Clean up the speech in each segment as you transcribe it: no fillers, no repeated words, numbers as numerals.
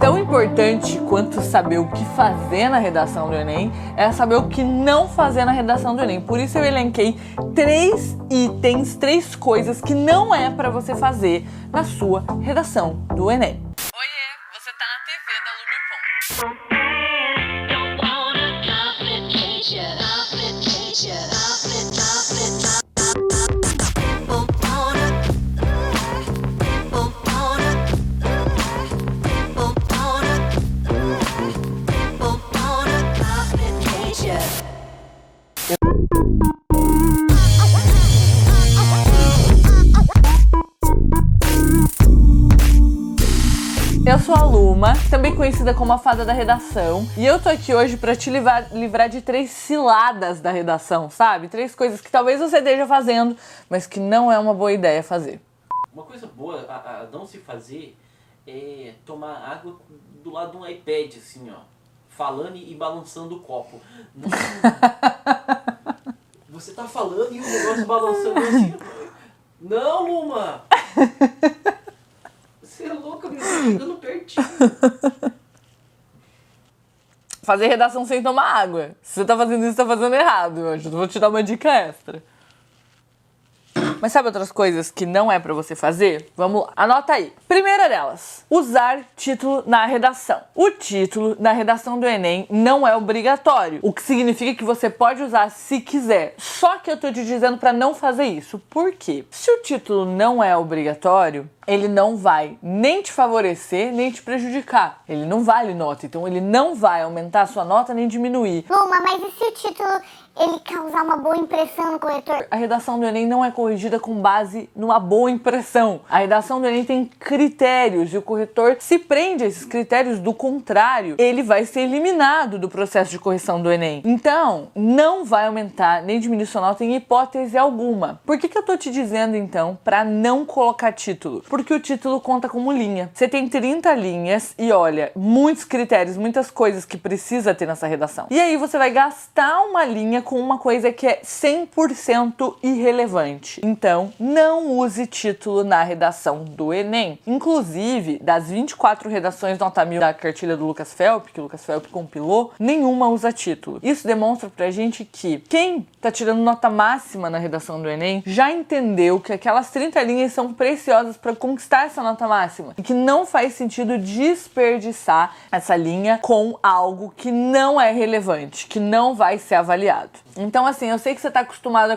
Tão importante quanto saber o que fazer na redação do Enem é saber o que não fazer na redação do Enem. Por isso eu elenquei 3 itens, 3 coisas que não é para você fazer na sua redação do Enem. Oiê, você tá na TV da Lume.com. Eu sou a Luma, também conhecida como a fada da redação, e eu tô aqui hoje pra te livrar de 3 ciladas da redação, sabe? 3 coisas que talvez você esteja fazendo, mas que não é uma boa ideia fazer. Uma coisa boa a não se fazer é tomar água do lado de um iPad, assim, ó, falando e balançando o copo. Não, você tá falando e o negócio balançando assim. Não, Luma! Você é louca, me tá chegando pertinho. Fazer redação sem tomar água. Se você tá fazendo isso, tá fazendo errado. Eu vou te dar uma dica extra. Mas sabe outras coisas que não é pra você fazer? Vamos lá, anota aí. Primeira delas, usar título na redação. O título na redação do Enem não é obrigatório, o que significa que você pode usar se quiser. Só que eu tô te dizendo pra não fazer isso. Por quê? Se o título não é obrigatório, ele não vai nem te favorecer, nem te prejudicar. Ele não vale nota, então ele não vai aumentar a sua nota nem diminuir. Luma, mas e se o título ele causar uma boa impressão no corretor? A redação do Enem não é corrigida com base numa boa impressão. A redação do Enem tem critérios e o corretor se prende a esses critérios, do contrário, ele vai ser eliminado do processo de correção do Enem. Então, não vai aumentar nem diminuir sua nota em hipótese alguma. Por que eu tô te dizendo, então, para não colocar título? Porque o título conta como linha. Você tem 30 linhas e olha, muitos critérios, muitas coisas que precisa ter nessa redação. E aí você vai gastar uma linha com uma coisa que é 100% irrelevante. Então, não use título na redação do Enem. Inclusive, das 24 redações nota 1000 da cartilha do Lucas Felp, que o Lucas Felp compilou, nenhuma usa título. Isso demonstra pra gente que quem tá tirando nota máxima na redação do Enem já entendeu que aquelas 30 linhas são preciosas para conquistar essa nota máxima e que não faz sentido desperdiçar essa linha com algo que não é relevante, que não vai ser avaliado. Então, assim, eu sei que você tá acostumada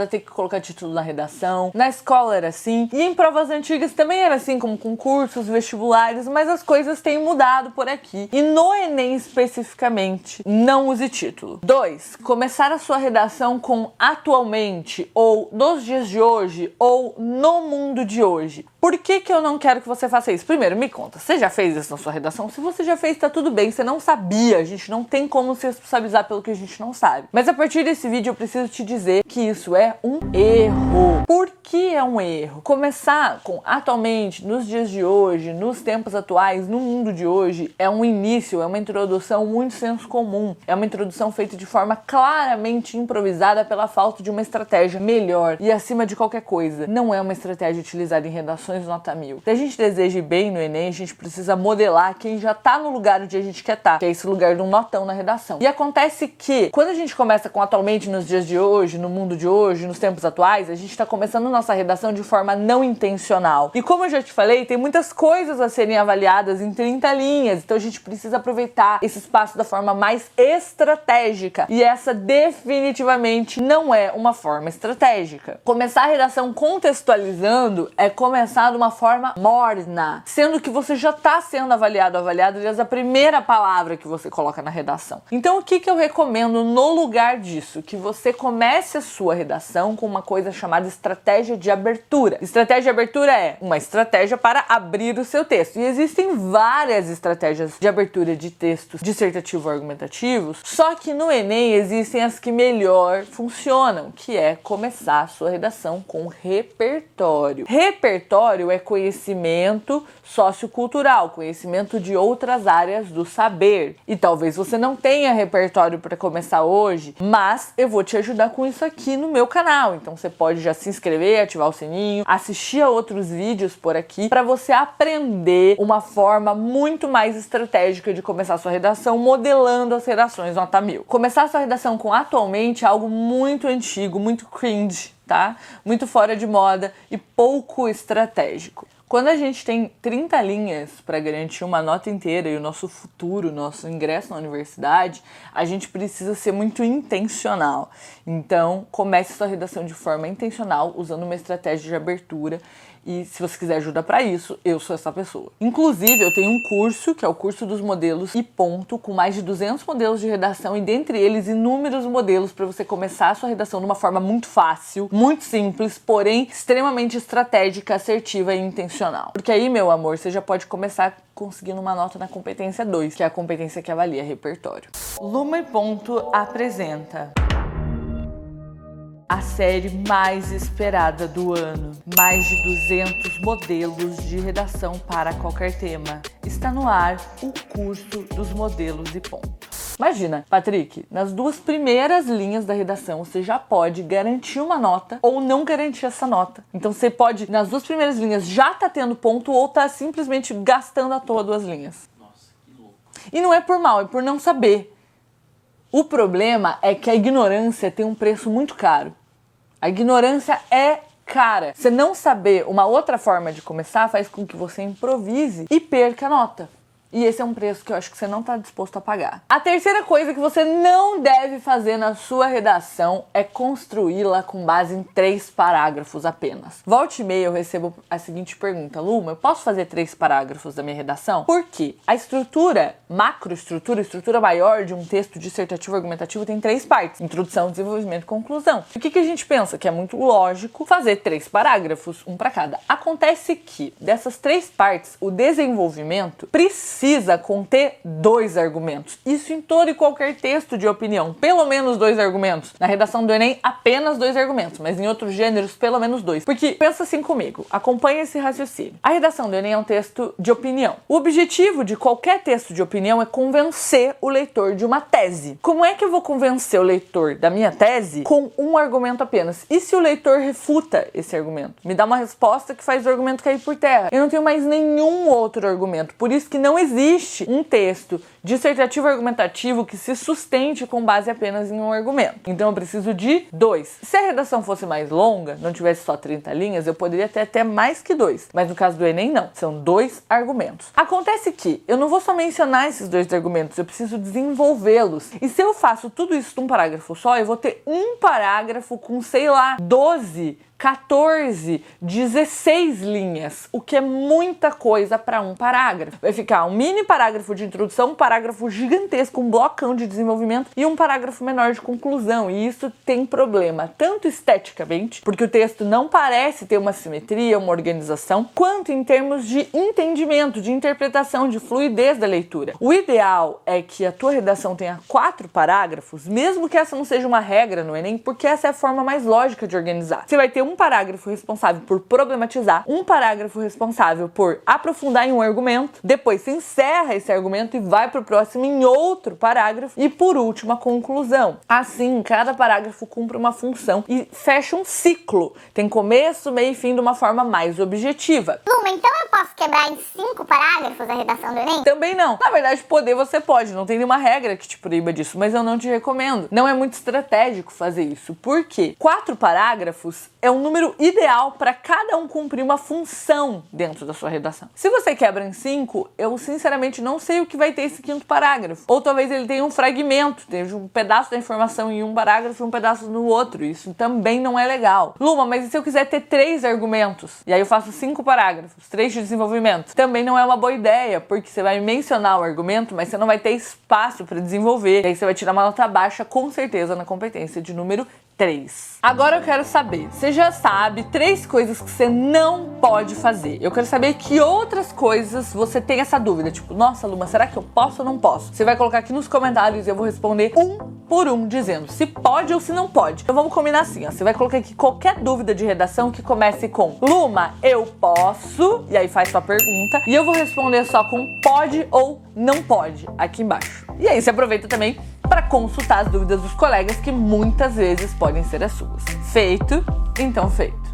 a ter que colocar título na redação. Na escola era assim. E em provas antigas também era assim, como concursos, vestibulares. Mas as coisas têm mudado por aqui. E no Enem, especificamente, não use título. 2. Começar a sua redação com atualmente, ou nos dias de hoje, ou no mundo de hoje. Por que eu não quero que você faça isso? Primeiro, me conta, você já fez isso na sua redação? Se você já fez, tá tudo bem. Você não sabia. A gente não tem como se responsabilizar pelo que a gente não sabe. Mas a partir desse vídeo eu preciso te dizer que isso é um erro. Por que é um erro? Começar com atualmente, nos dias de hoje, nos tempos atuais, no mundo de hoje, é um início, é uma introdução muito senso comum. É uma introdução feita de forma claramente improvisada pela falta de uma estratégia melhor e acima de qualquer coisa. Não é uma estratégia utilizada em redações nota 1000. Se a gente deseja ir bem no Enem, a gente precisa modelar quem já tá no lugar onde a gente quer estar, que é esse lugar de um notão na redação. E acontece que, quando a gente começa com atualmente, nos dias de hoje, no mundo de hoje, nos tempos atuais, a gente tá começando nossa redação de forma não intencional. E como eu já te falei, tem muitas coisas a serem avaliadas em 30 linhas, então a gente precisa aproveitar esse espaço da forma mais estratégica. E essa definitivamente não é uma forma estratégica. Começar a redação contextualizando é começar de uma forma morna, sendo que você já está sendo avaliado desde a primeira palavra que você coloca na redação. Então o que eu recomendo no lugar disso? Que você comece a sua redação com uma coisa chamada estratégia de abertura. Estratégia de abertura é uma estratégia para abrir o seu texto. E existem várias estratégias de abertura de textos dissertativo argumentativos, só que no Enem existem as que melhor funcionam, que é começar a sua redação com repertório. Repertório repertório é conhecimento sociocultural, conhecimento de outras áreas do saber. E talvez você não tenha repertório para começar hoje, mas eu vou te ajudar com isso aqui no meu canal. Então você pode já se inscrever, ativar o sininho, assistir a outros vídeos por aqui para você aprender uma forma muito mais estratégica de começar a sua redação, modelando as redações nota 1000. Começar a sua redação com atualmente é algo muito antigo, muito cringe, tá? Muito fora de moda e pouco estratégico. Quando a gente tem 30 linhas para garantir uma nota inteira e o nosso futuro, nosso ingresso na universidade, a gente precisa ser muito intencional. Então, comece sua redação de forma intencional, usando uma estratégia de abertura. E se você quiser ajuda para isso, eu sou essa pessoa. Inclusive, eu tenho um curso, que é o curso dos modelos e ponto, com mais de 200 modelos de redação e dentre eles inúmeros modelos para você começar a sua redação de uma forma muito fácil, muito simples, porém extremamente estratégica, assertiva e intencional. Porque aí, meu amor, você já pode começar conseguindo uma nota na competência 2, que é a competência que avalia repertório. Luma e Ponto apresenta a série mais esperada do ano. Mais de 200 modelos de redação para qualquer tema. Está no ar o curso dos modelos e ponto. Imagina, Patrick, nas 2 primeiras linhas da redação você já pode garantir uma nota ou não garantir essa nota. Então você pode, nas 2 primeiras linhas, já tá tendo ponto ou tá simplesmente gastando à toa 2 linhas. Nossa, que louco. E não é por mal, é por não saber. O problema é que a ignorância tem um preço muito caro. A ignorância é cara. Você não saber uma outra forma de começar faz com que você improvise e perca a nota. E esse é um preço que eu acho que você não está disposto a pagar. A terceira coisa que você não deve fazer na sua redação é construí-la com base em 3 parágrafos apenas. Volta e meia eu recebo a seguinte pergunta: Luma, eu posso fazer 3 parágrafos da minha redação? Por quê? A estrutura, macroestrutura, estrutura maior de um texto dissertativo argumentativo tem 3 partes: introdução, desenvolvimento e conclusão. O que a gente pensa? Que é muito lógico fazer 3 parágrafos, um para cada. Acontece que dessas 3 partes, o desenvolvimento precisa conter 2 argumentos. Isso em todo e qualquer texto de opinião. Pelo menos 2 argumentos. Na redação do Enem, apenas 2 argumentos, mas em outros gêneros, pelo menos 2. Porque, pensa assim comigo, acompanha esse raciocínio. A redação do Enem é um texto de opinião. O objetivo de qualquer texto de opinião é convencer o leitor de uma tese. Como é que eu vou convencer o leitor da minha tese com um argumento apenas? E se o leitor refuta esse argumento? Me dá uma resposta que faz o argumento cair por terra. Eu não tenho mais nenhum outro argumento. Por isso que não existe um texto dissertativo argumentativo que se sustente com base apenas em um argumento. Então eu preciso de 2. Se a redação fosse mais longa, não tivesse só 30 linhas, eu poderia ter até mais que 2. Mas no caso do Enem, não. São 2 argumentos. Acontece que eu não vou só mencionar esses 2 argumentos, eu preciso desenvolvê-los. E se eu faço tudo isso num parágrafo só, eu vou ter um parágrafo com, sei lá, 12, 14, 16 linhas, o que é muita coisa para um parágrafo. Vai ficar um mini parágrafo de introdução, um parágrafo gigantesco, um blocão de desenvolvimento e um parágrafo menor de conclusão. E isso tem problema, tanto esteticamente, porque o texto não parece ter uma simetria, uma organização, quanto em termos de entendimento, de interpretação, de fluidez da leitura. O ideal é que a tua redação tenha 4 parágrafos, mesmo que essa não seja uma regra no Enem, porque essa é a forma mais lógica de organizar. Você vai ter um parágrafo responsável por problematizar, um parágrafo responsável por aprofundar em um argumento, depois se encerra esse argumento e vai para o próximo em outro parágrafo e por último a conclusão. Assim, cada parágrafo cumpre uma função e fecha um ciclo. Tem começo, meio e fim de uma forma mais objetiva. Luma, então eu posso quebrar em 5 parágrafos a redação do Enem? Também não. Na verdade, poder você pode, não tem nenhuma regra que te proíba disso, mas eu não te recomendo. Não é muito estratégico fazer isso. Por quê? 4 parágrafos é um número ideal para cada um cumprir uma função dentro da sua redação. Se você quebra em 5, eu sinceramente não sei o que vai ter esse 5º parágrafo. Ou talvez ele tenha um fragmento, tenha um pedaço da informação em um parágrafo e um pedaço no outro. Isso também não é legal. Luma, mas e se eu quiser ter 3 argumentos? E aí eu faço 5 parágrafos, 3 de desenvolvimento. Também não é uma boa ideia, porque você vai mencionar o argumento, mas você não vai ter espaço para desenvolver. E aí você vai tirar uma nota baixa, com certeza, na competência de número 3. Agora eu quero saber, você já sabe 3 coisas que você não pode fazer. Eu quero saber que outras coisas você tem essa dúvida, tipo, nossa, Luma, será que eu posso ou não posso? Você vai colocar aqui nos comentários e eu vou responder um por um, dizendo se pode ou se não pode. Então vamos combinar assim, ó, você vai colocar aqui qualquer dúvida de redação que comece com Luma, eu posso, e aí faz sua pergunta, e eu vou responder só com pode ou não pode, aqui embaixo. E aí você aproveita também para consultar as dúvidas dos colegas, que muitas vezes podem ser as suas. Feito? Então feito.